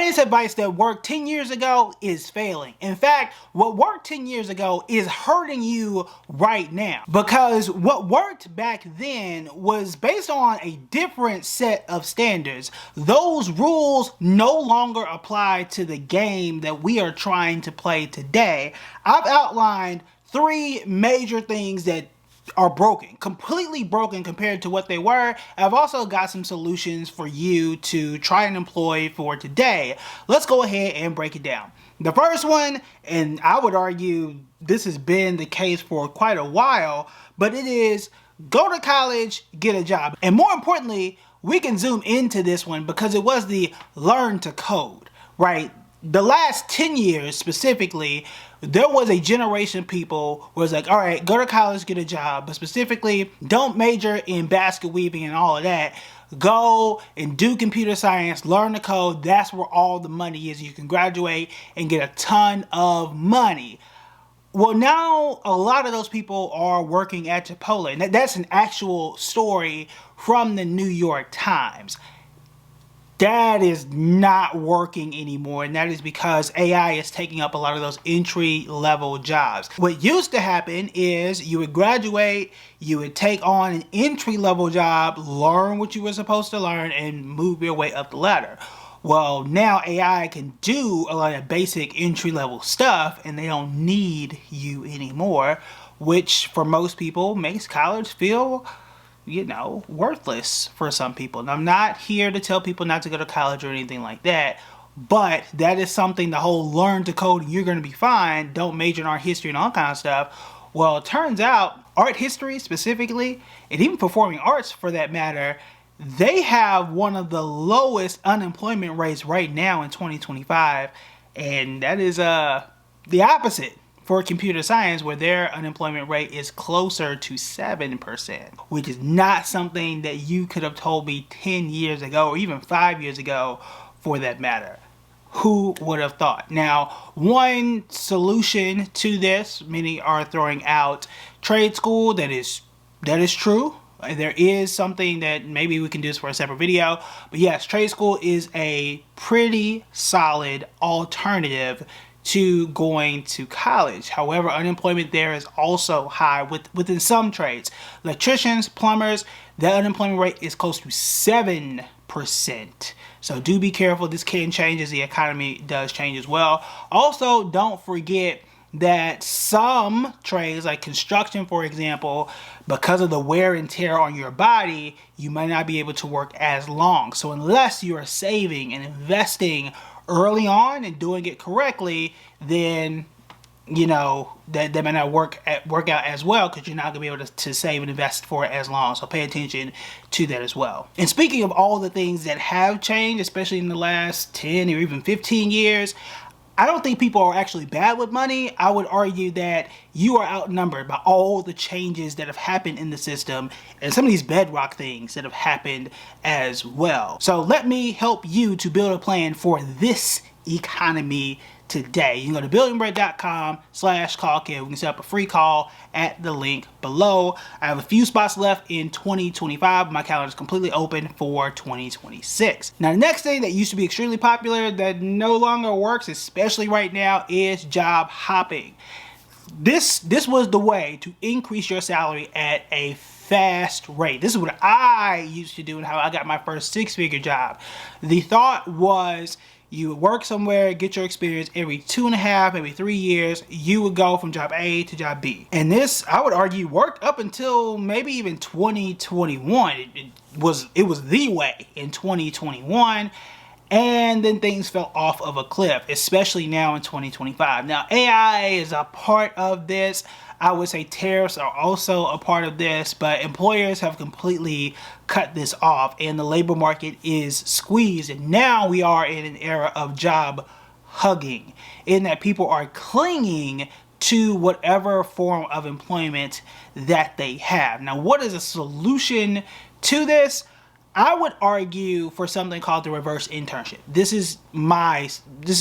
Science advice that worked 10 years ago is failing. In fact, what worked 10 years ago is hurting you right now. Because what worked back then was based on a different set of standards. Those rules no longer apply to the game that we are trying to play today. I've outlined 3 major things that are broken, completely broken compared to what they were. I've also got some solutions for you to try and employ for today. Let's go ahead and break it down. The first one, and I would argue this has been the case for quite a while, but it is go to college, get a job. And more importantly, we can zoom into this one because it was the learn to code, right? The last 10 years specifically, there was a generation of people who was like, all right, go to college, get a job, but specifically don't major in basket weaving and all of that. Go and do computer science, learn to code. That's where all the money is. You can graduate and get a ton of money. Well, now a lot of those people are working at Chipotle. And that's an actual story from the New York Times. That is not working anymore, and that is because AI is taking up a lot of those entry-level jobs. What used to happen is you would graduate, you would take on an entry-level job, learn what you were supposed to learn, and move your way up the ladder. Well, now AI can do a lot of basic entry-level stuff, and they don't need you anymore, which for most people makes college feel, you know, worthless for some people. And I'm not here to tell people not to go to college or anything like that, but that is something, the whole learn to code and you're going to be fine, don't major in art history and all kind of stuff. Well, it turns out art history specifically, and even performing arts for that matter, they have one of the lowest unemployment rates right now in 2025, and that is the opposite for computer science, where their unemployment rate is closer to 7%, which is not something that you could have told me 10 years ago or even 5 years ago for that matter. Who would have thought? Now, one solution to this, many are throwing out trade school. That is true. There is something that maybe we can do this for a separate video, but yes, trade school is a pretty solid alternative to going to college. However, unemployment there is also high within some trades. Electricians, plumbers, their unemployment rate is close to 7%. So do be careful. This can change as the economy does change as well. Also, don't forget that some trades, like construction for example, because of the wear and tear on your body, you might not be able to work as long. So unless you are saving and investing early on and doing it correctly, then you know that may not work out as well, because you're not gonna be able to save and invest for it as long. So pay attention to that as well. And speaking of all the things that have changed, especially in the last 10 or even 15 years, I don't think people are actually bad with money. I would argue that you are outnumbered by all the changes that have happened in the system and some of these bedrock things that have happened as well. So let me help you to build a plan for this economy today. You can go to buildingbread.com/callkit. We can set up a free call at the link below. I have a few spots left in 2025. My calendar is completely open for 2026. Now, the next thing that used to be extremely popular that no longer works, especially right now, is job hopping. This was the way to increase your salary at a fast rate. This is what I used to do and how I got my first 6-figure job. The thought was, you would work somewhere, get your experience every 2.5, maybe 3 years, you would go from job A to job B. And this, I would argue, worked up until maybe even 2021. It was the way in 2021. And then things fell off of a cliff, especially now in 2025. Now, AI is a part of this. I would say tariffs are also a part of this, but employers have completely cut this off and the labor market is squeezed. And now we are in an era of job hugging, in that people are clinging to whatever form of employment that they have. Now, what is a solution to this? I would argue for something called the reverse internship. This is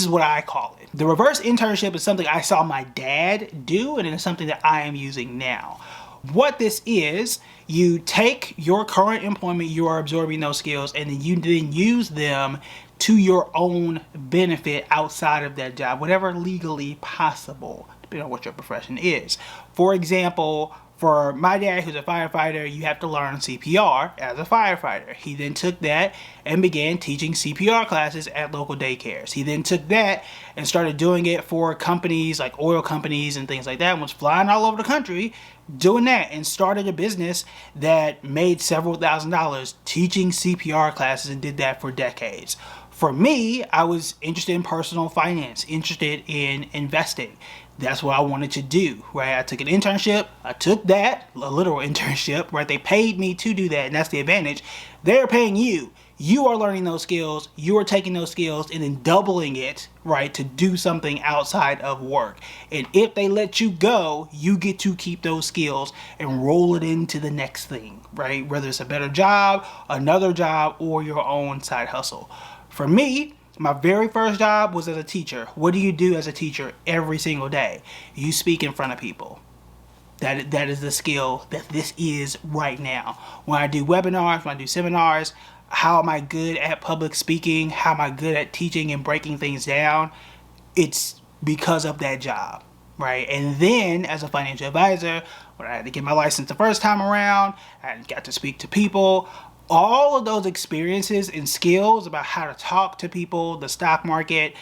what I call it. The reverse internship is something I saw my dad do, and it is something that I am using now. What this is, you take your current employment, you are absorbing those skills, and then you use them to your own benefit outside of that job, whatever legally possible, depending on what your profession is. For example, for my dad, who's a firefighter, you have to learn CPR as a firefighter. He then took that and began teaching CPR classes at local daycares. He then took that and started doing it for companies like oil companies and things like that, and was flying all over the country doing that, and started a business that made several $1,000s teaching CPR classes, and did that for decades. For me, I was interested in personal finance, interested in investing. That's what I wanted to do, right? I took an internship. I took that, a literal internship, right? They paid me to do that, and that's the advantage. They're paying you. You are learning those skills. You are taking those skills and then doubling it, right, to do something outside of work. And if they let you go, you get to keep those skills and roll it into the next thing, right? Whether it's a better job, another job, or your own side hustle. For me, my very first job was as a teacher. What do you do as a teacher every single day? You speak in front of people. That is the skill that this is right now. When I do webinars, when I do seminars, how am I good at public speaking? How am I good at teaching and breaking things down? It's because of that job, right? And then as a financial advisor, when I had to get my license the first time around, I got to speak to people. All of those experiences and skills about how to talk to people, the stock market,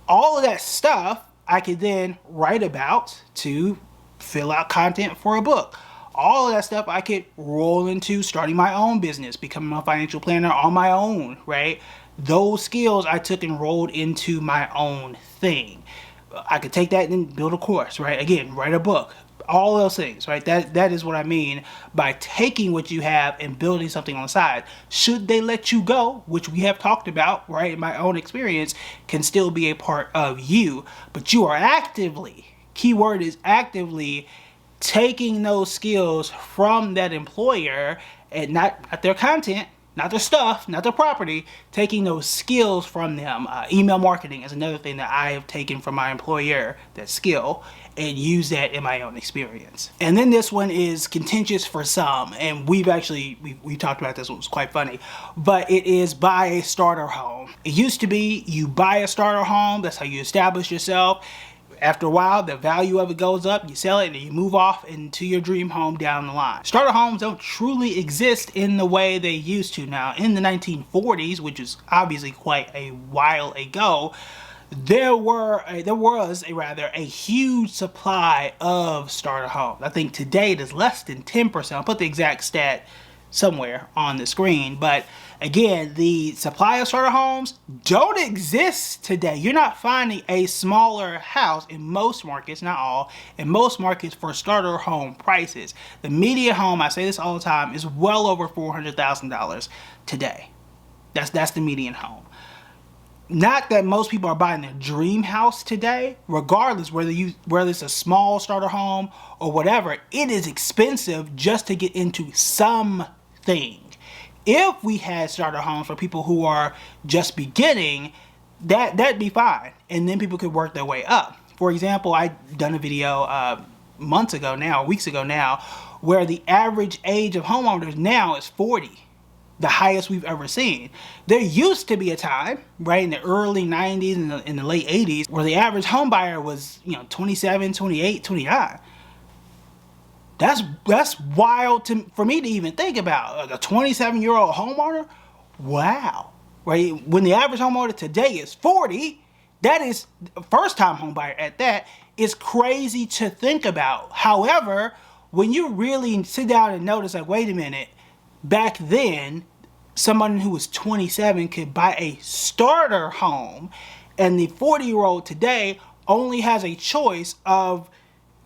all of that stuff I could then write about to fill out content for a book. All of that stuff I could roll into starting my own business, becoming a financial planner on my own, right? Those skills I took and rolled into my own thing. I could take that and build a course, right? Again, write a book. All those things, right? That is what I mean by taking what you have and building something on the side. Should they let you go, which we have talked about, right? In my own experience, can still be a part of you, but you are actively, keyword is actively, taking those skills from that employer, and not their content, not their stuff, not their property, taking those skills from them. Email marketing is another thing that I have taken from my employer, that skill, and use that in my own experience. And then this one is contentious for some, and we talked about this one, it was quite funny, but it is buy a starter home. It used to be you buy a starter home, that's how you establish yourself. After a while, the value of it goes up, you sell it, and you move off into your dream home down the line. Starter homes don't truly exist in the way they used to now. In the 1940s, which is obviously quite a while ago, there was a huge supply of starter homes. I think today it is less than 10%. I'll put the exact stat somewhere on the screen, but again, the supply of starter homes don't exist today. You're not finding a smaller house in most markets, not all, in most markets for starter home prices. The median home, I say this all the time, is well over $400,000 today. That's the median home. Not that most people are buying their dream house today, regardless whether it's a small starter home or whatever, it is expensive just to get into something. If we had starter homes for people who are just beginning, that'd be fine, and then people could work their way up. For example, I done a video weeks ago now, where the average age of homeowners now is 40. The highest we've ever seen. There used to be a time, right, in the early 90s and in the late 80s, where the average home buyer was, 27, 28, 29. That's wild for me to even think about. Like a 27-year-old homeowner? Wow. Right? When the average homeowner today is 40, that is first-time home buyer at that, is crazy to think about. However, when you really sit down and notice, like, wait a minute, back then, someone who was 27 could buy a starter home, and the 40-year-old today only has a choice of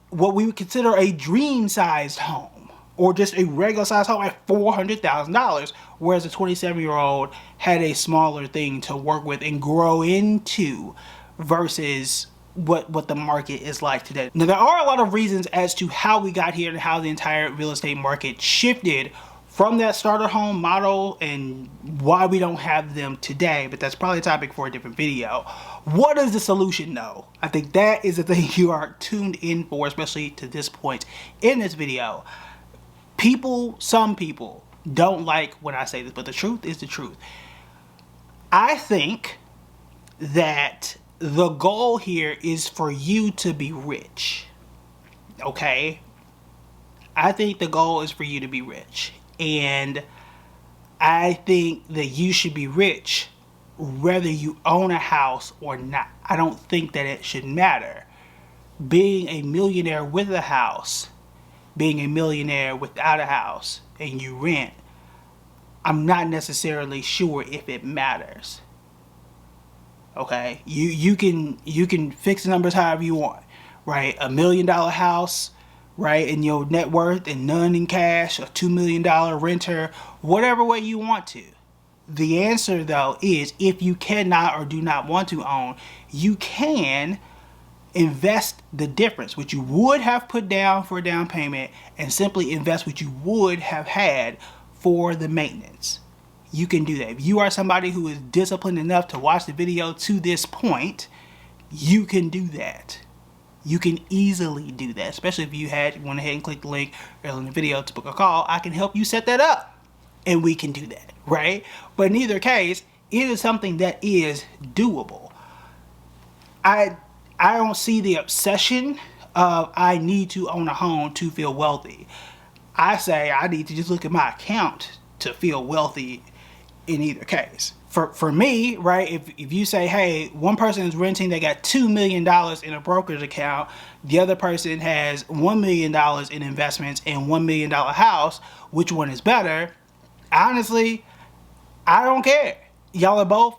what we would consider a dream-sized home, or just a regular-sized home at $400,000, whereas a 27-year-old had a smaller thing to work with and grow into versus what the market is like today. Now, there are a lot of reasons as to how we got here and how the entire real estate market shifted from that starter home model and why we don't have them today, but that's probably a topic for a different video. What is the solution though? I think that is the thing you are tuned in for, especially to this point in this video. Some people don't like when I say this, but the truth is the truth. I think that the goal here is for you to be rich. Okay? I think the goal is for you to be rich. And I think that you should be rich whether you own a house or not. I don't think that it should matter. Being a millionaire with a house, being a millionaire without a house, and you rent, I'm not necessarily sure if it matters. Okay, you can fix the numbers however you want, right? $1 million house, right, in your net worth and none in cash, a $2 million renter, whatever way you want to. The answer though is if you cannot or do not want to own, you can invest the difference, which you would have put down for a down payment, and simply invest what you would have had for the maintenance. You can do that. If you are somebody who is disciplined enough to watch the video to this point, you can do that. You can easily do that, especially if you went ahead and clicked the link earlier in the video to book a call. I can help you set that up and we can do that, right? But in either case, it is something that is doable. I don't see the obsession of I need to own a home to feel wealthy. I say I need to just look at my account to feel wealthy in either case. For me, right, if you say, hey, one person is renting, they got $2 million in a brokerage account, the other person has $1 million in investments and $1 million house, which one is better? Honestly, I don't care. Y'all both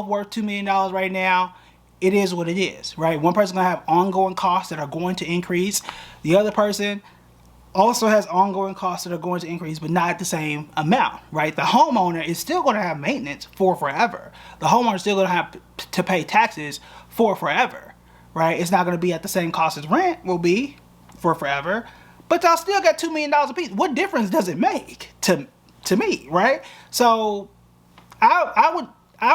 worth $2 million right now. It is what it is, right? One person's gonna have ongoing costs that are going to increase. The other person also has ongoing costs that are going to increase, but not the same amount, right? The homeowner is still going to have maintenance for forever. The homeowner is still going to have to pay taxes for forever, right? It's not going to be at the same cost as rent will be for forever, but y'all still got $2 million a piece. What difference does it make to me, right? So I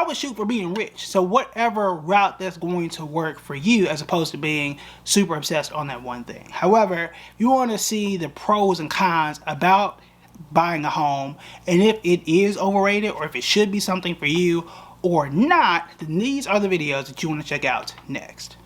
would shoot for being rich. So whatever route that's going to work for you, as opposed to being super obsessed on that one thing. However, if you want to see the pros and cons about buying a home, and if it is overrated or if it should be something for you or not, then these are the videos that you want to check out next.